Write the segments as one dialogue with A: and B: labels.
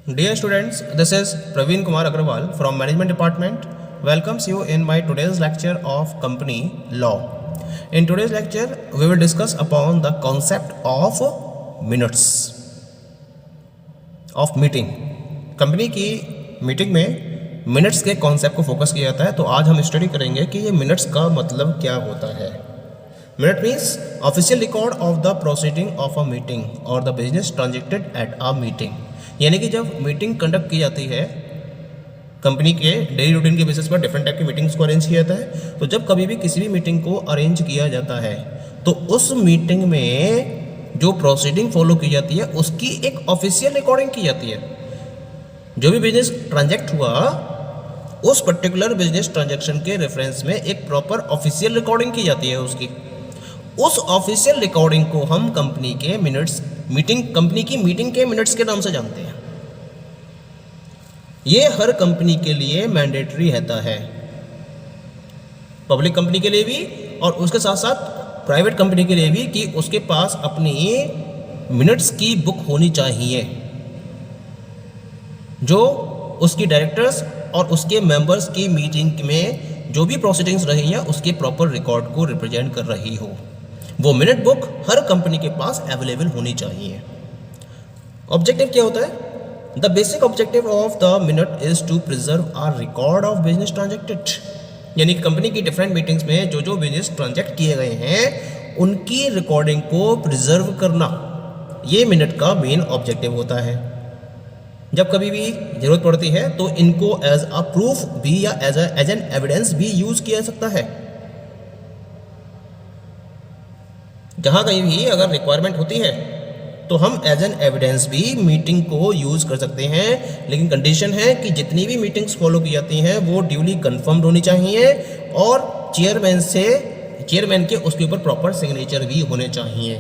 A: Dear students, this is Praveen Kumar Agarwal from Management Department. Welcomes you in my today's lecture of Company Law. In today's lecture, we will discuss upon the concept of minutes of meeting. Company की meeting में minutes के concept को focus किया जाता है, तो आज हम स्टडी करेंगे कि ये मिनट्स का मतलब क्या होता है. Minute means official record of the proceeding of a meeting और the business transacted at a meeting. यानी कि जब मीटिंग कंडक्ट की जाती है, कंपनी के डेली रूटीन के बेसिस पर डिफरेंट टाइप की मीटिंग्स को अरेंज किया जाता है. तो जब कभी भी किसी भी मीटिंग को अरेंज किया जाता है तो उस मीटिंग में जो प्रोसीडिंग फॉलो की जाती है उसकी एक ऑफिशियल रिकॉर्डिंग की जाती है. जो भी बिजनेस ट्रांजैक्ट हुआ उस पर्टिकुलर बिजनेस ट्रांजैक्शन के रेफरेंस में एक प्रॉपर ऑफिशियल रिकॉर्डिंग की जाती है उसकी. उस ऑफिशियल रिकॉर्डिंग को हम कंपनी के मिनट्स कंपनी की मीटिंग के मिनट्स के नाम से जानते हैं. ये हर कंपनी के लिए मैंडेटरी रहता है, पब्लिक कंपनी के लिए भी और उसके साथ साथ प्राइवेट कंपनी के लिए भी, कि उसके पास अपनी मिनट्स की बुक होनी चाहिए जो उसकी डायरेक्टर्स और उसके मेंबर्स की मीटिंग में जो भी प्रोसीडिंग्स रही हैं उसके प्रॉपर रिकॉर्ड को रिप्रेजेंट कर रही हो. वो मिनट बुक हर कंपनी के पास अवेलेबल होनी चाहिए. ऑब्जेक्टिव क्या होता है? The basic objective of the minute is to preserve or record of business transacted. यानी कंपनी की डिफरेंट मीटिंग्स में जो जो बिजनेस ट्रांजेक्ट किए गए हैं उनकी रिकॉर्डिंग को प्रिजर्व करना, ये मिनट का मेन ऑब्जेक्टिव होता है. जब कभी भी जरूरत पड़ती है तो इनको एज अ प्रूफ भी या एज एन एविडेंस भी यूज किया जा सकता है. जहाँ कहीं भी अगर रिक्वायरमेंट होती है तो हम एज एन एविडेंस भी मीटिंग को यूज़ कर सकते हैं, लेकिन कंडीशन है कि जितनी भी मीटिंग्स फॉलो की जाती हैं वो ड्यूली कंफर्म्ड होनी चाहिए और चेयरमैन के उसके ऊपर प्रॉपर सिग्नेचर भी होने चाहिए,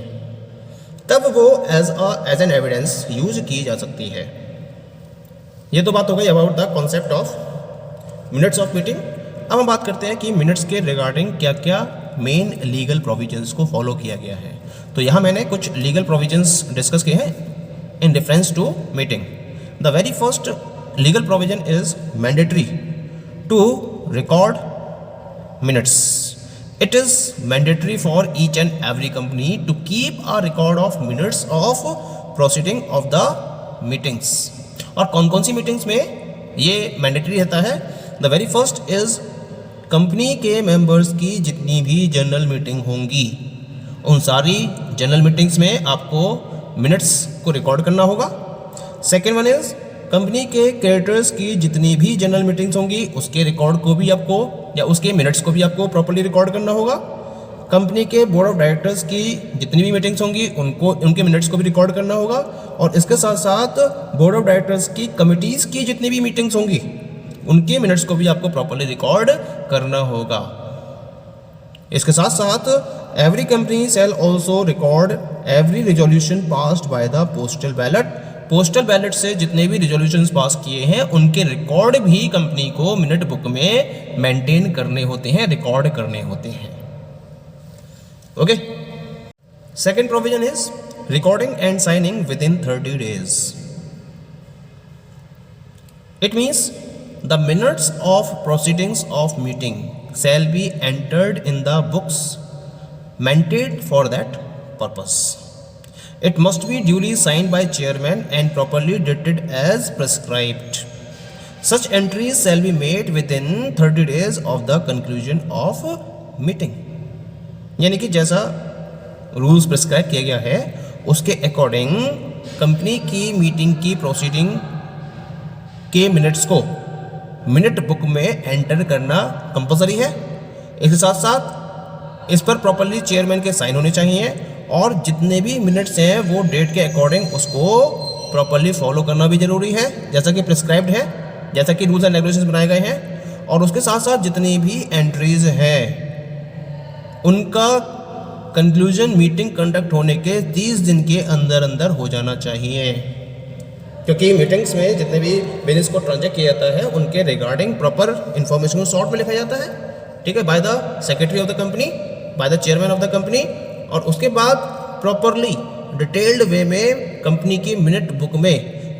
A: तब वो एज एन एविडेंस यूज की जा सकती है. ये तो बात हो गई about the concept of minutes of meeting. अब हम बात करते हैं कि मिनट्स के रिगार्डिंग क्या क्या मेन लीगल प्रोविजंस को फॉलो किया गया है. तो यहाँ मैंने कुछ लीगल प्रोविजंस डिस्कस किए हैं in differences to meeting. The very first legal provision is mandatory to record minutes. It is mandatory for each and every company to keep a record of minutes of proceeding of the meetings. और कौन कौन सी meetings में ये mandatory रहता है? The very first is company के members की जितनी भी जनरल मीटिंग होंगी उन सारी जनरल मीटिंग्स में आपको मिनट्स को रिकॉर्ड करना होगा. सेकेंड वन इज कंपनी के क्रेडिटर्स की जितनी भी जनरल मीटिंग्स होंगी उसके रिकॉर्ड को भी आपको या उसके मिनट्स को भी आपको प्रॉपर्ली रिकॉर्ड करना होगा. कंपनी के बोर्ड ऑफ डायरेक्टर्स की जितनी भी मीटिंग्स होंगी उनके मिनट्स को भी रिकॉर्ड करना होगा. और इसके साथ साथ बोर्ड ऑफ डायरेक्टर्स की कमिटीज़ की जितनी भी मीटिंग्स होंगी उनके मिनट्स को भी आपको प्रॉपर्ली रिकॉर्ड करना होगा. इसके साथ साथ every company shall also record every resolution passed by the postal ballot. Postal ballot से जितने भी रिजोल्यूशंस पास किए हैं उनके रिकॉर्ड भी कंपनी को मिनट बुक में मेंटेन करने होते हैं, रिकॉर्ड करने होते हैं. Okay. Second provision is recording and signing within 30 days. It means the minutes of proceedings of meeting shall be entered in the books maintained for that purpose. It must be duly signed by chairman and properly dated as prescribed. Such entries shall be made within 30 days of the conclusion of meeting. यानी कि जैसा rules prescribe किया गया है उसके according company की meeting की proceeding के मिनट्स को मिनट बुक में एंटर करना कंपलसरी है. इसके साथ साथ इस पर प्रॉपर्ली चेयरमैन के साइन होने चाहिए और जितने भी मिनट्स हैं वो डेट के अकॉर्डिंग उसको प्रॉपर्ली फॉलो करना भी ज़रूरी है जैसा कि प्रिस्क्राइब्ड है, जैसा कि रूल्स एंड रेगुलेशंस बनाए गए हैं. और उसके साथ साथ जितनी भी एंट्रीज हैं उनका कंक्लूजन मीटिंग कंडक्ट होने के 30 दिन के अंदर अंदर हो जाना चाहिए, क्योंकि मीटिंग्स में जितने भी बिजनेस को ट्रांजेक्ट किया जाता है उनके रिगार्डिंग प्रॉपर इन्फॉर्मेशन को शॉर्ट में लिखा जाता है, ठीक है, by the secretary of the company, by the chairman of the company. और उसके बाद प्रॉपरली डिटेल्ड वे में कंपनी की मिनट बुक में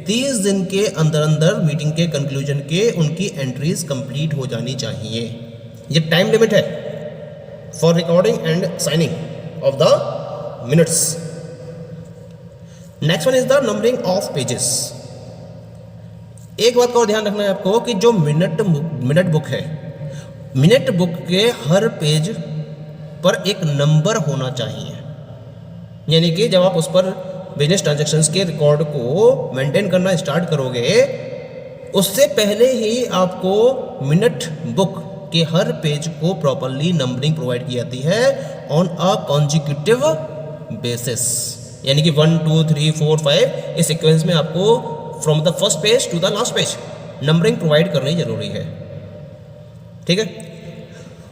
A: 30 दिन के अंदर अंदर मीटिंग के कंक्लूजन के उनकी एंट्रीज कंप्लीट हो जानी चाहिए। ये टाइम लिमिट है for recording and signing off the minutes. Next one is the numbering of pages. एक बात का और ध्यान रखना है आपको कि जो मिनट बुक है, मिनट बुक के हर पेज पर एक नंबर होना चाहिए। यानी कि जब आप उस पर बिजनेस ट्रांजैक्शंस के रिकॉर्ड को मेंटेन करना स्टार्ट करोगे, उससे पहले ही आपको मिनट बुक के हर पेज को प्रॉपरली नंबरिंग प्रोवाइड की जाती है ऑन अ कॉन्जिक्यूटिव बेसिस। यानी कि 1 2 3 4 5 इस सीक्वेंस में आपको from the first page to the last page numbering provide करनी जरूरी है। ठीक है।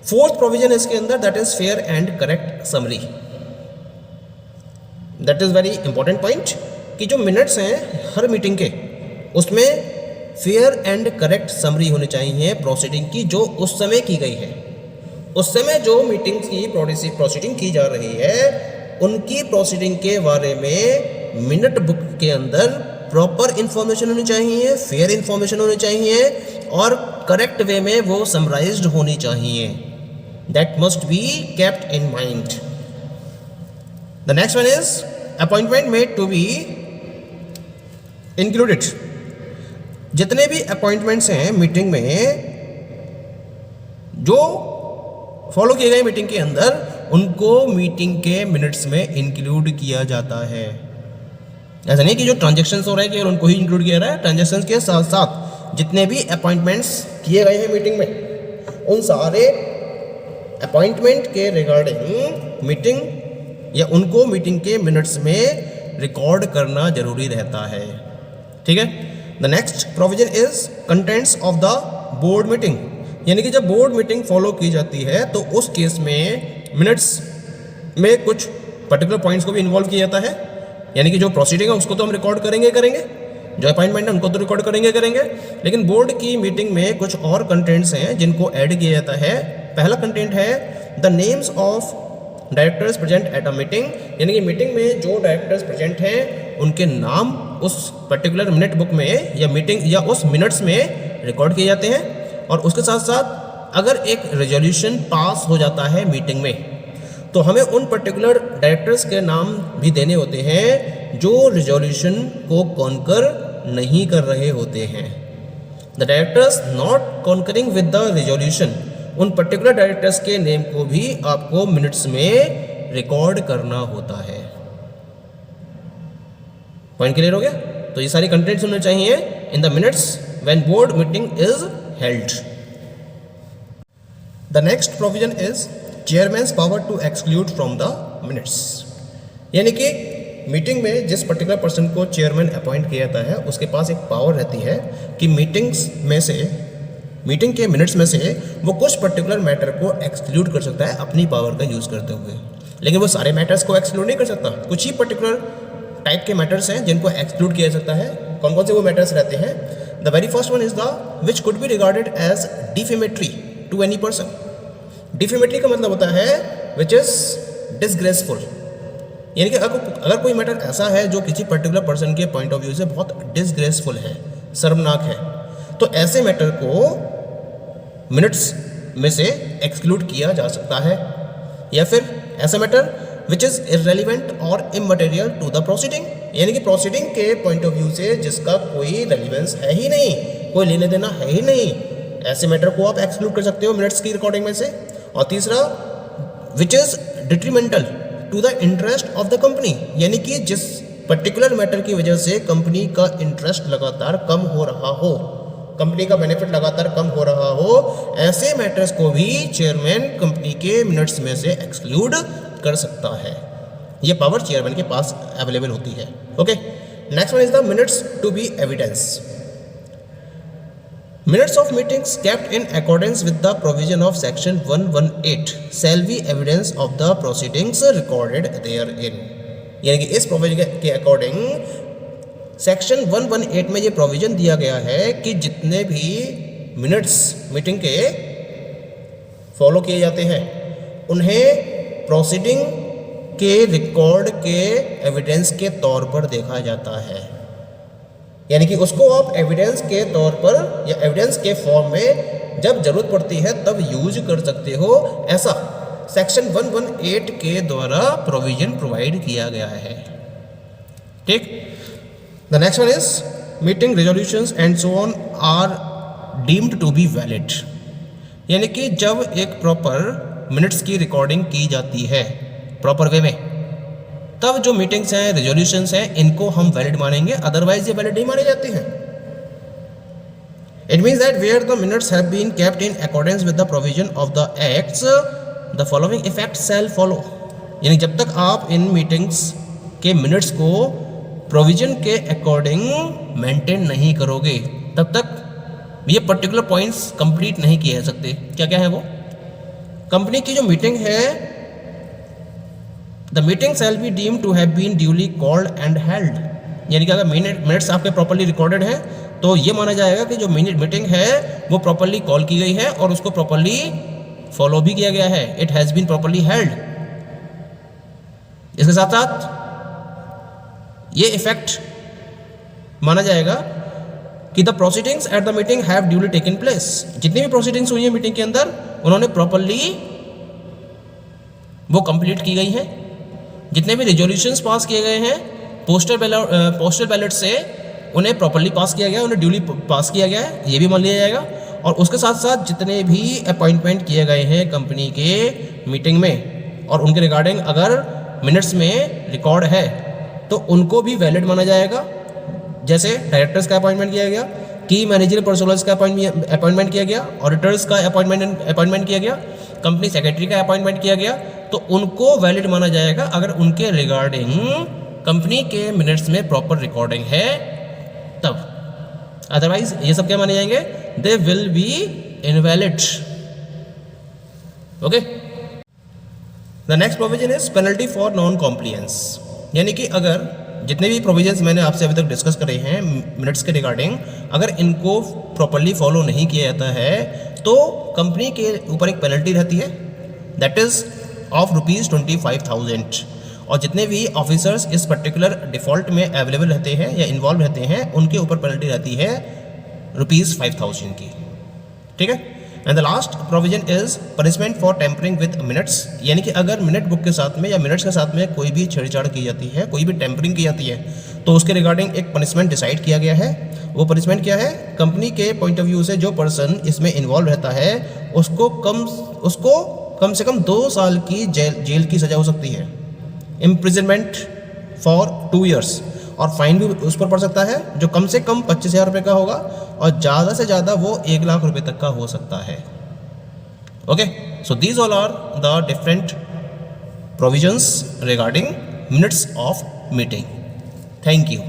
A: फोर्थ प्रोविजन इसके अंदर, that is fair and correct summary. That is very important point कि जो मिनट्स हैं हर मीटिंग के, उसमें फेयर एंड करेक्ट समरी होनी चाहिए प्रोसीडिंग की जो उस समय की गई है। उस समय जो मीटिंग की प्रोसीडिंग की जा रही है, उनकी प्रोसीडिंग के बारे में मिनट बुक के अंदर प्रॉपर इंफॉर्मेशन होनी चाहिए, फेयर इंफॉर्मेशन होनी चाहिए और करेक्ट वे में वो समराइज्ड होनी चाहिए। That must be kept in mind. The next one is appointment made to be included. जितने भी अपॉइंटमेंट्स हैं मीटिंग में जो फॉलो किए गए मीटिंग के अंदर, उनको मीटिंग के मिनट्स में इंक्लूड किया जाता है। ऐसा नहीं कि जो ट्रांजैक्शंस हो रहे हैं केवल उनको ही इंक्लूड किया रहा है, ट्रांजैक्शंस के साथ साथ जितने भी अपॉइंटमेंट्स किए गए हैं मीटिंग में, उन सारे अपॉइंटमेंट के रिगार्डिंग मीटिंग या उनको मीटिंग के मिनट्स में रिकॉर्ड करना जरूरी रहता है। ठीक है। The next provision is contents of the board meeting. यानी कि जब बोर्ड मीटिंग फॉलो की जाती है तो उस केस में मिनट्स में कुछ पर्टिकुलर पॉइंट्स को भी इन्वॉल्व किया जाता है। यानी कि जो प्रोसीडिंग है उसको तो हम रिकॉर्ड करेंगे, जो अपॉइंटमेंट है उनको तो रिकॉर्ड करेंगे, लेकिन बोर्ड की मीटिंग में कुछ और कंटेंट्स हैं जिनको ऐड किया जाता है। पहला कंटेंट है the names of directors present at a meeting. यानी कि मीटिंग में जो डायरेक्टर्स प्रेजेंट हैं उनके नाम उस पर्टिकुलर मिनट बुक में या मीटिंग या उस मिनट्स में रिकॉर्ड किए जाते हैं। और उसके साथ साथ अगर एक रेजोल्यूशन पास हो जाता है मीटिंग में, तो हमें उन पर्टिकुलर डायरेक्टर्स के नाम भी देने होते हैं जो रेजोल्यूशन को कॉन्कर नहीं कर रहे होते हैं। The directors not conquering with the resolution, उन पर्टिकुलर डायरेक्टर्स के नेम को भी आपको मिनट्स में रिकॉर्ड करना होता है। पॉइंट क्लियर हो गया? तो ये सारी कंटेंट्स होने चाहिए in the minutes when board meeting is held. The next provision is chairman's power to exclude from the minutes. यानी कि मीटिंग में जिस पर्टिकुलर पर्सन को चेयरमैन अपॉइंट किया जाता है, उसके पास एक पावर रहती है कि मीटिंग के मिनट्स में से वो कुछ पर्टिकुलर मैटर को एक्सक्लूड कर सकता है अपनी पावर का यूज़ करते हुए। लेकिन वो सारे मैटर्स को एक्सक्लूड नहीं कर सकता। कुछ ही पर्टिकुलर टाइप के मैटर्स हैं जिनको एक्सक्लूड किया जा सकता है। कौन कौन से वो मैटर्स रहते हैं? The very first one is the which could be regarded as defamatory to any person. Defamatory का मतलब होता है विच इज डिसग्रेसफुल। यानी कि अगर कोई मैटर ऐसा है जो किसी पर्टिकुलर पर्सन के पॉइंट ऑफ व्यू से बहुत डिसग्रेसफुल है, शर्मनाक है, तो ऐसे मैटर को मिनट्स में से एक्सक्लूड किया जा सकता है। या फिर ऐसा मैटर विच इज़ इररेलिवेंट और इमटेरियल टू द प्रोसीडिंग, यानी कि प्रोसीडिंग के पॉइंट ऑफ व्यू से जिसका कोई रेलिवेंस है ही नहीं, कोई लेने देना है ही नहीं, ऐसे मैटर को आप एक्सक्लूड कर सकते हो मिनट्स की रिकॉर्डिंग में से। और तीसरा which is detrimental to the interest of the company, यानी कि जिस पर्टिकुलर मैटर की वजह से कंपनी का इंटरेस्ट लगातार कम हो रहा हो, कंपनी का बेनिफिट लगातार कम हो रहा हो, ऐसे मैटर्स को भी चेयरमैन कंपनी के मिनट्स में से एक्सक्लूड कर सकता है। ये पावर चेयरमैन के पास अवेलेबल होती है। Okay. Next one is the minutes to be evidence. Minutes of meetings kept in accordance with the provision of section 118 shall be evidence of the proceedings recorded therein. यानी कि इस provision के according section 118 में ये provision दिया गया है कि जितने भी मिनट्स मीटिंग के फॉलो किए जाते हैं उन्हें प्रोसीडिंग के रिकॉर्ड के एविडेंस के तौर पर देखा जाता है। यानी कि उसको आप एविडेंस के तौर पर या एविडेंस के फॉर्म में जब जरूरत पड़ती है तब यूज कर सकते हो, ऐसा सेक्शन 118 के द्वारा प्रोविजन प्रोवाइड किया गया है। ठीक। The next one is meeting resolutions and so on are deemed to be valid, यानी कि जब एक प्रॉपर मिनट्स की रिकॉर्डिंग की जाती है प्रॉपर वे में, तब जो मीटिंग्स हैं, रेजोल्यूशंस हैं, इनको हम वैलिड मानेंगे, अदरवाइज ये वैलिड नहीं माने जाते हैं। It means that where the minutes have been kept in accordance with the provision of the acts the following effect shall follow, यानी जब तक आप इन मीटिंग्स के मिनट्स को प्रोविजन के अकॉर्डिंग मेंटेन नहीं करोगे तब तक ये पर्टिकुलर पॉइंट्स कंप्लीट नहीं किए जा सकते। क्या क्या है वो? कंपनी की जो मीटिंग है, the meeting shall be deemed to have been duly called and held, यानी कि अगर मिनट्स आपके प्रॉपर्ली रिकॉर्डेड है तो ये माना जाएगा कि जो मीटिंग है वो प्रॉपर्ली कॉल की गई है और उसको प्रॉपर्ली फॉलो भी किया गया है, it has been properly held. इसके साथ साथ ये इफेक्ट माना जाएगा कि the proceedings at the meeting have duly taken place, जितनी भी प्रोसीडिंग्स हुई है मीटिंग के अंदर उन्होंने प्रॉपर्ली वो कंप्लीट की गई हैं। जितने भी रेजोल्यूशंस पास किए गए हैं पोस्टल बैलेट से उन्हें प्रॉपर्ली पास किया गया, उन्हें ड्यूली पास किया गया है, ये भी मान लिया जाएगा। और उसके साथ साथ जितने भी अपॉइंटमेंट किए गए हैं कंपनी के मीटिंग में और उनके रिगार्डिंग अगर मिनट्स में रिकॉर्ड है तो उनको भी वैलिड माना जाएगा। जैसे डायरेक्टर्स का अपॉइंटमेंट किया गया, की मैनेजर पर्सनल्स का अपॉइंटमेंट किया गया, ऑडिटर्स का अपॉइंटमेंट किया गया, कंपनी सेक्रेटरी का अपॉइंटमेंट किया गया, तो उनको वैलिड माना जाएगा अगर उनके रिगार्डिंग कंपनी के मिनट्स में प्रॉपर रिकॉर्डिंग है तब। अदरवाइज ये सब क्या माने जाएंगे? They will be invalid. Okay. The next provision is penalty for non compliance, यानी कि अगर जितने भी प्रोविजंस मैंने आपसे अभी तक डिस्कस करे हैं मिनट्स के रिगार्डिंग, अगर इनको प्रॉपर्ली फॉलो नहीं किया जाता है तो कंपनी के ऊपर एक पेनल्टी रहती है, दैट इज ऑफ ₹25,000। और जितने भी ऑफिसर्स इस पर्टिकुलर डिफ़ॉल्ट में अवेलेबल रहते हैं या इन्वॉल्व रहते हैं उनके ऊपर पेनल्टी रहती है ₹5,000 की। ठीक है। And the last provision is punishment for tampering with minutes, यानी कि अगर मिनट बुक के साथ में या मिनट्स के साथ में कोई भी छेड़छाड़ की जाती है, कोई भी टेम्परिंग की जाती है, तो उसके रिगार्डिंग एक पनिशमेंट डिसाइड किया गया है। वो पनिशमेंट क्या है? कंपनी के पॉइंट ऑफ व्यू से जो पर्सन इसमें इन्वॉल्व रहता है उसको कम से कम 2 साल की जेल की सज़ा हो सकती है, इम्प्रिजनमेंट फॉर 2 ईयर्स, और फाइन भी उस पर पड़ सकता है जो कम से कम 25,000 रुपये का होगा और ज़्यादा से ज़्यादा वो 1 लाख रुपये तक का हो सकता है। Okay, so these all are the different provisions regarding minutes of meeting. Thank you.